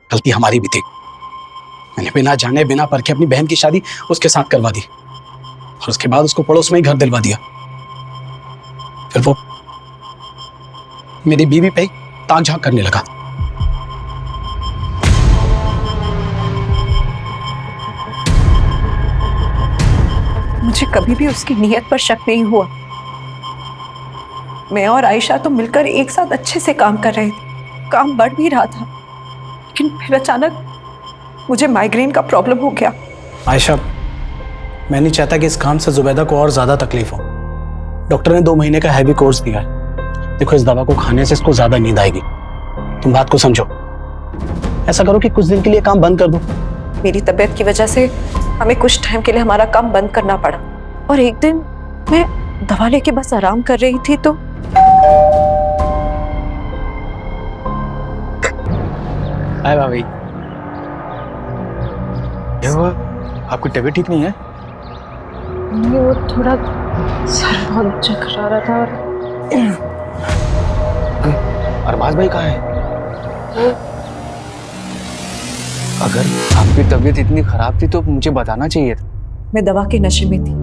गलती हमारी भी थी। मैंने बिना जाने बिना परखे अपनी बहन की शादी उसके साथ करवा दी, और उसके बाद उसको पड़ोस में ही घर दिलवा दिया। फिर वो मेरी बीवी पे ही ताक झांक करने लगा। मुझे कभी भी उसकी नीयत पर शक नहीं हुआ। मैं और आयशा तो मिलकर एक साथ अच्छे से काम कर रहे थे, काम बढ़ भी रहा था, लेकिन फिर अचानक मुझे माइग्रेन का प्रॉब्लम हो गया। आयशा, मैं नहीं चाहता कि इस काम से जुबैदा को और ज्यादा तकलीफ हो। डॉक्टर ने 2 महीने का हैवी कोर्स दिया है। देखो, इस दवा को खाने से इसको ज्यादा नींद आएगी। तुम बात को समझो। ऐसा करो कि कुछ दिन के लिए काम बंद कर दो। मेरी तबीयत की वजह से हमें कुछ टाइम के लिए हमारा काम बंद करना पड़ा, और एक दिन मैं दवा लेके बस आराम कर रही थी तो हाय भाभी। क्या हुआ? आपकी तबीयत ठीक नहीं है? वो थोड़ा सर बहुत चकरा रहा था। और अरबाज भाई कहाँ है? अगर आपकी तबीयत इतनी खराब थी तो मुझे बताना चाहिए था। मैं दवा के नशे में थी,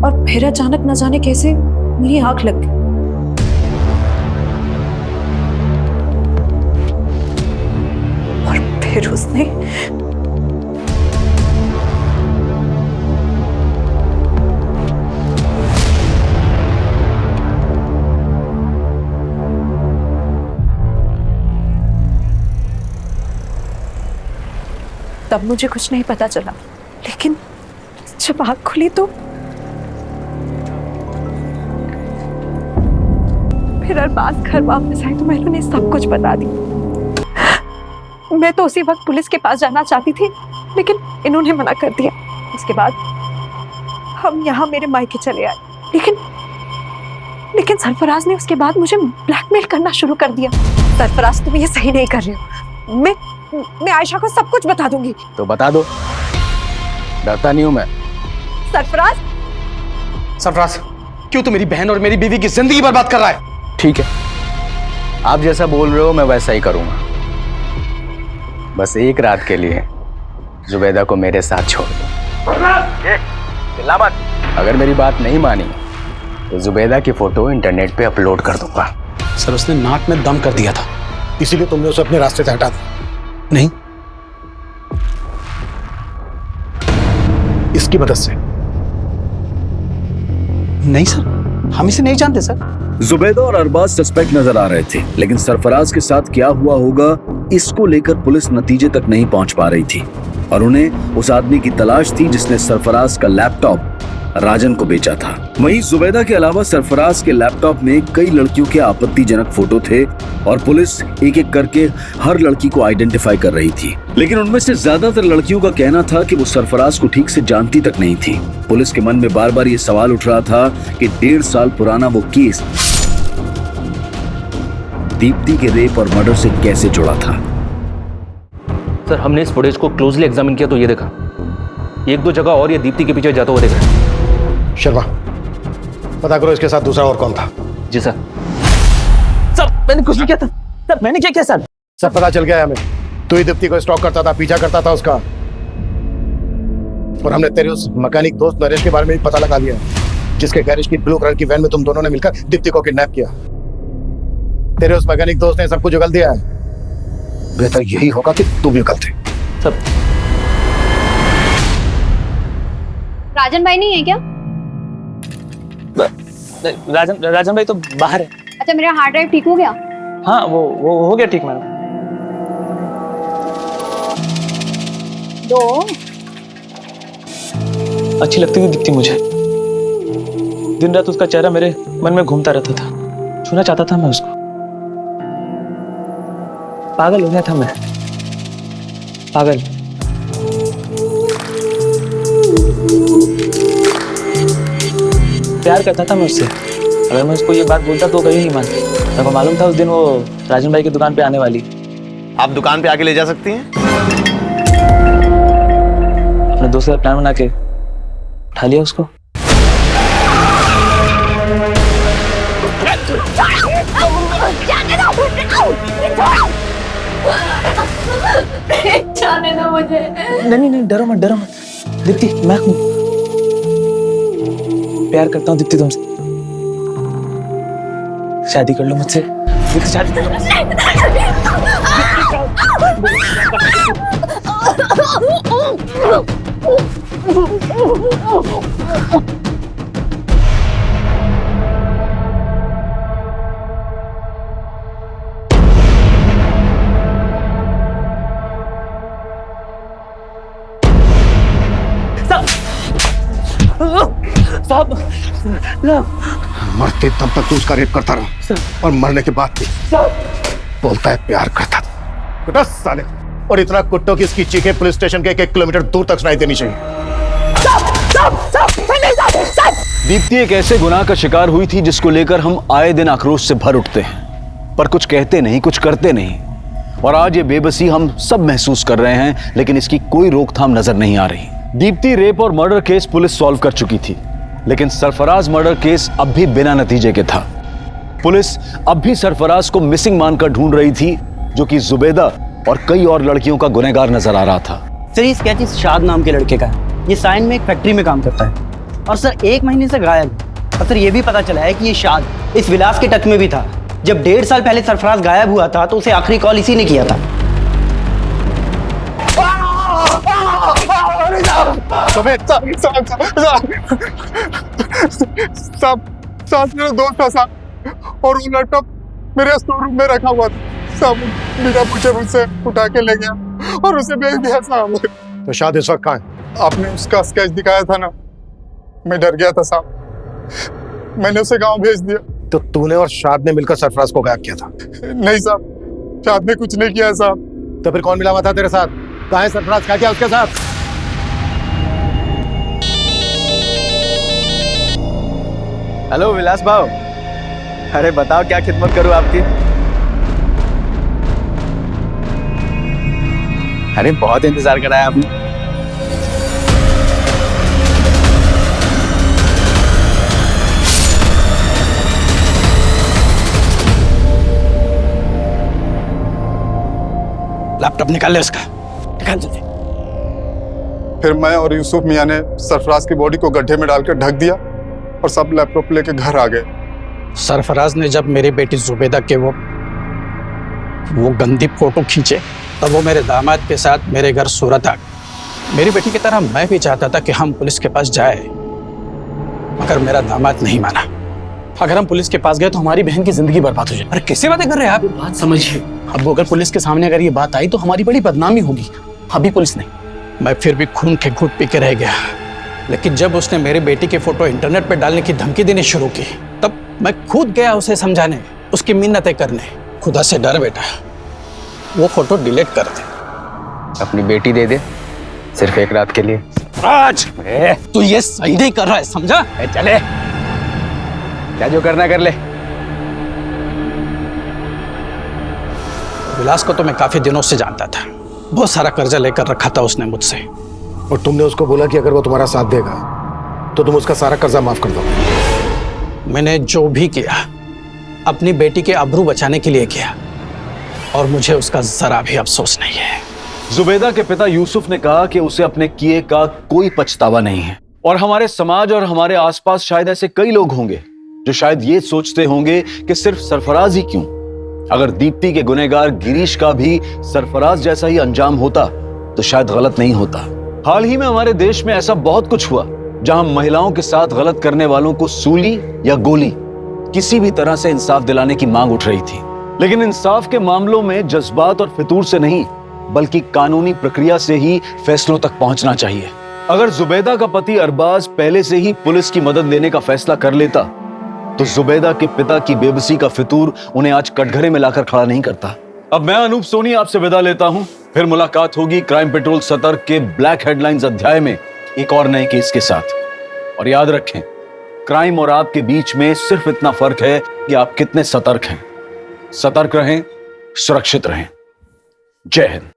और फिर अचानक न जाने कैसे मेरी आंख लग गई। और फिर उसने तब मुझे कुछ नहीं पता चला, लेकिन जब आँख खुली तो फिर अरबाज घर वापस आए तो मैंने सब कुछ बता दी। मैं तो उसी वक्त पुलिस के पास जाना चाहती थी, लेकिन इन्होंने मना कर दिया। उसके बाद हम यहाँ मेरे मायके चले आए, लेकिन सरफराज ने उसके बाद मुझे ब्लैकमेल करना शुरू कर दिया। सरफराज, तुम ये सही नहीं कर रहे हो। मैं आयशा को सब कुछ बता दूंगी। तो बता दो, डरता नहीं हूं मैं। सरफराज, सरफराज, क्यों तू मेरी बहन और मेरी बीवी की जिंदगी बर्बाद कर रहा है? ठीक है, आप जैसा बोल रहे हो मैं वैसा ही करूंगा। बस एक रात के लिए जुबैदा को मेरे साथ छोड़ दो। चिल्ला मत। अगर मेरी बात नहीं मानी तो जुबैदा की फोटो इंटरनेट पे अपलोड कर दूंगा। सर, उसने नाक में दम कर दिया था, इसीलिए तुमने उसे अपने रास्ते से हटा दिया? नहीं, इसकी मदद से? नहीं सर, हम इसे नहीं जानते सर। जुबैदा और अरबाज सस्पेक्ट नजर आ रहे थे, लेकिन सरफराज के साथ क्या हुआ होगा इसको लेकर पुलिस नतीजे तक नहीं पहुंच पा रही थी और उन्हें उस आदमी की तलाश थी जिसने सरफराज का लैपटॉप राजन को बेचा था। वहीं जुबैदा के अलावा सरफराज के लैपटॉप में कई लड़कियों के आपत्तिजनक फोटो थे और पुलिस एक एक करके हर लड़की को आइडेंटिफाई कर रही थी, लेकिन उनमें से ज्यादातर लड़कियों का कहना था कि वो सरफराज को ठीक से जानती तक नहीं थी। पुलिस के मन में बार बार ये सवाल उठ रहा था कि 1.5 साल पुराना वो केस दीप्ति के रेप और मर्डर से कैसे जुड़ा था। सर, हमने इस फुटेज को क्लोजली एग्जामिन किया तो ये देखा, 1-2 जगह और ये दीप्ति के पीछे जाता हुआ देखा। शर्मा, पता करो इसके साथ दूसरा और कौन था। जी सर। सर मैंने कुछ नहीं किया था सर, मैंने क्या किया सर? सब पता चल गया है हमें। तू ही दीप्ति को स्टॉक करता था, पीछा करता था उसका, और हमने तेरे उस मैकेनिक दोस्त नरेश के बारे में भी पता लगा लिया, जिसके गैरेज की ब्लू कलर की वैन में तुम दोनों ने मिलकर दीप्ति को किडनैप किया। तेरे उस मैकेनिक दोस्त ने सब कुछ उगल दिया है। बेहतर यही होगा कि तू भी उगल दे। सब राजन भाई नहीं है क्या? राजन भाई तो बाहर है। अच्छा, मेरा हार्ड ड्राइव ठीक हो गया? हाँ, वो हो गया ठीक मैडम। दो अच्छी लगती थी दीप्ति मुझे। दिन रात उसका चेहरा मेरे मन में घूमता रहता था, छूना चाहता था मैं उसको। पागल हो गया था मैं, पागल। प्यार करता था मैं उससे। अगर मैं उसको ये बात बोलता तो कभी नहीं मानती। मेरे को मालूम था उस दिन वो राजन भाई की दुकान पे आने वाली। आप दुकान पे आके ले जा सकती हैं? अपने दोस्त का प्लान बना के उठा लिया उसको। जाने दो मुझे। नहीं, डरो मत दीप्ति, मैं प्यार करता हूँ दीप्ति तुमसे। शादी कर लो मुझसे दीप्ति, शादी कर लो। मरते तब तक तू उसका रेप करता रहा और मरने के बाद भी बोलता है प्यार करता था। कुत्ता साले, और इतना कुत्तों की इसकी चीखें पुलिस स्टेशन के 1 किलोमीटर दूर तक सुनाई देनी चाहिए। दीप्ति एक ऐसे गुनाह का शिकार हुई थी जिसको लेकर हम आए दिन आक्रोश से भर उठते हैं, पर कुछ कहते नहीं, कुछ करते नहीं। और आज ये बेबसी हम सब महसूस कर रहे हैं, लेकिन इसकी कोई रोकथाम नजर नहीं आ रही। दीप्ति रेप और मर्डर केस पुलिस सॉल्व कर चुकी थी, लेकिन सरफराज मर्डर केस अब भी बिना नतीजे के था। पुलिस अब भी सरफराज को मिसिंग मानकर ढूंढ रही थी, जो कि जुबैदा और कई और लड़कियों का गुनहगार नजर आ रहा था। सर, ये स्केच इस शाद नाम के लड़के का है। ये साइन में एक फैक्ट्री में काम करता है और सर 1 महीने से गायब। और सर ये भी पता चला है कि ये शाद इस विलास के टच में भी था। जब 1.5 साल पहले सरफराज गायब हुआ था तो उसे आखिरी कॉल इसी ने किया था। साथ मेरा दोस्त था साहब, और वो लैपटॉप मेरे स्टोर रूम में रखा हुआ था साहब। बिना पूछे मुझसे उठा के ले गया और उसे बेच दिया साहब। तो शाद इस वक्त कहाँ है? आपने उसका स्केच दिखाया था ना, मैं डर गया था साहब, मैंने उसे गांव भेज दिया। तो तूने और शाद ने मिलकर सरफराज को गायब किया था? नहीं साहब, शाद ने कुछ नहीं किया साहब। तो फिर कौन मिला हुआ था तेरे साथ? कहाँ है सरफराज? क्या किया उसके साथ? हेलो विलास भाव, अरे बताओ क्या खिदमत करूं आपकी? अरे बहुत इंतजार कराया आपने। लैपटॉप निकाल ले उसका, निकाल जल्दी। फिर मैं और यूसुफ मियां ने सरफराज की बॉडी को गड्ढे में डालकर ढक दिया और सब लैपटॉप लेके घर आ गए। सरफराज ने जब मेरी बेटी जुबैदा के वो गंदी फोटो खींचे तब वो मेरे दामाद के साथ मेरे घर सूरत आ गए। मेरी बेटी की तरह मैं भी चाहता था कि हम पुलिस के पास जाए, मगर मेरा दामाद नहीं माना। अगर हम पुलिस के पास गए तो हमारी बहन की जिंदगी बर्बाद हो जाए। अरे कैसे बातें कर रहे हैं आप? बात समझिए, अब अगर पुलिस के सामने अगर ये बात आई तो हमारी बड़ी बदनामी होगी। अभी पुलिस नहीं, मैं फिर भी खून के घूंट पी के रह गया। लेकिन जब उसने मेरी बेटी की फोटो इंटरनेट पर डालने की धमकी देनी शुरू की, तब मैं खुद गया उसे समझाने, उसकी मिन्नतें करने। खुदा से डर बेटा, वो फोटो डिलीट कर दे। अपनी बेटी दे दे, सिर्फ एक रात के लिए। राज, तू ये सही नहीं कर रहा है, समझा? चले, क्या जो करना कर ले। विलास को तो मैं काफी दिनों से जानता था, बहुत सारा कर्जा लेकर रखा था उसने मुझसे। और तुमने उसको बोला कि अगर वो तुम्हारा साथ देगा तो तुम उसका सारा कर्जा माफ कर दो। मैंने जो भी किया अपनी बेटी के आबरू बचाने के लिए किया, और मुझे उसका जरा भी अफसोस नहीं है। जुबैदा के पिता यूसुफ ने कहा कि उसे अपने किए का कोई पछतावा नहीं है। और हमारे समाज और हमारे आसपास शायद ऐसे कई लोग होंगे जो शायद ये सोचते होंगे कि सिर्फ सरफराज ही क्यों, अगर दीप्ति के गुनहगार गिरीश का भी सरफराज जैसा ही अंजाम होता तो शायद गलत नहीं होता। हाल ही में हमारे देश में ऐसा बहुत कुछ हुआ जहां महिलाओं के साथ गलत करने वालों को सूली या गोली, किसी भी तरह से इंसाफ दिलाने की मांग उठ रही थी। लेकिन इंसाफ के मामलों में जज्बात और फितूर से नहीं, बल्कि कानूनी प्रक्रिया से ही फैसलों तक पहुंचना चाहिए। अगर जुबैदा का पति अरबाज पहले से ही पुलिस की मदद लेने का फैसला कर लेता तो जुबैदा के पिता की बेबसी का फितूर उन्हें आज कटघरे में लाकर खड़ा नहीं करता। अब मैं अनूप सोनी आपसे विदा लेता हूं, फिर मुलाकात होगी क्राइम पेट्रोल सतर्क के ब्लैक हेडलाइंस अध्याय में एक और नए केस के साथ। और याद रखें, क्राइम और आपके बीच में सिर्फ इतना फर्क है कि आप कितने सतर्क हैं। सतर्क रहें, सुरक्षित रहें। जय हिंद।